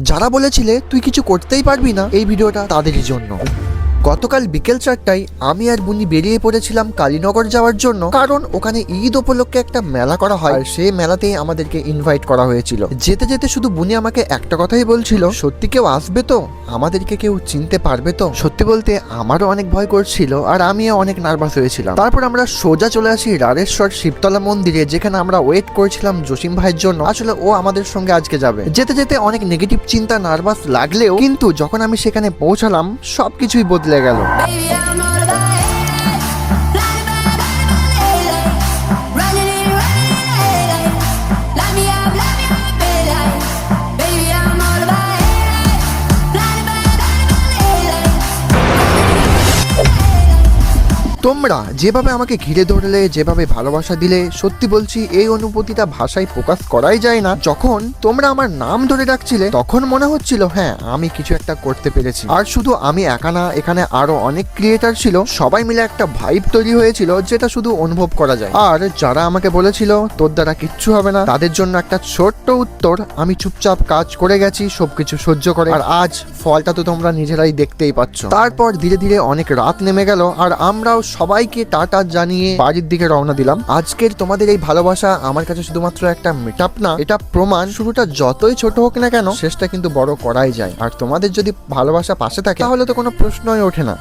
যারা বলেছিলে তুই কিছু করতেই পারবি না, এই ভিডিওটা তাদেরই জন্য। গতকাল বিকেল 4টায় আমি আর বুনি বেরিয়ে পড়েছিলাম কালীনগর যাওয়ার জন্য, কারণ ওখানে ঈদ উপলক্ষে একটা মেলা করা হয় আর সেই মেলাতেই আমাদেরকে ইনভাইট করা হয়েছিল। যেতে যেতে শুধু বুনি আমাকে একটা কথাই বলছিল, সত্যি কেউ আসবে তো, আমাদেরকে কেউ চিনতে পারবে তো। সত্যি বলতে আমারও অনেক ভয় করছিল আর আমিও অনেক নার্ভাস হয়েছিলাম। তারপর আমরা সোজা চলে আসি রাড়েশ্বর শিবতলা মন্দিরে, যেখানে আমরা ওয়েট করছিলাম জসিম ভাইয়ের জন্য। আসলে ও আমাদের সঙ্গে আজকে যাবে। যেতে যেতে অনেক নেগেটিভ চিন্তা, নার্ভাস লাগলেও কিন্তু যখন আমি সেখানে পৌঁছালাম সবকিছুই বদলে গেল। তোমরা যেভাবে আমাকে ঘিরে ধরলে, যেভাবে ভালোবাসা দিলে, সত্যি বলছি এই অনুভূতিটা ভাষায় প্রকাশ করাই যায় না। যখন তোমরা আমার নাম ধরে ডাকছিলে তখন মনে হচ্ছিল হ্যাঁ আমি কিছু একটা করতে পেরেছি। আর শুধু আমি একা না, এখানে আরো অনেক ক্রিয়েটার ছিল, সবাই মিলে একটা ভাইব তৈরি হয়েছিল যেটা শুধু অনুভব করা যায়। আর যারা আমাকে বলেছিল তোর দ্বারা কিচ্ছু হবে না, তাদের জন্য একটা ছোট্ট উত্তর, আমি চুপচাপ কাজ করে গেছি সবকিছু সহ্য করে, আর আজ ফলটা তো তোমরা নিজেরাই দেখতেই পাচ্ছ। তারপর ধীরে ধীরে অনেক রাত নেমে গেল আর আমরাও সবাইকে টাটা জানিয়ে বাড়ির দিকে রওনা দিলাম। আজকের তোমাদের এই ভালোবাসা আমার কাছে শুধুমাত্র একটা মিটআপ না, এটা প্রমাণ শুরুটা যতই ছোট হোক না কেন শেষটা কিন্তু বড় করাই যায়। আর তোমাদের যদি ভালোবাসা পাশে থাকে তাহলে তো কোনো প্রশ্নই ওঠে না।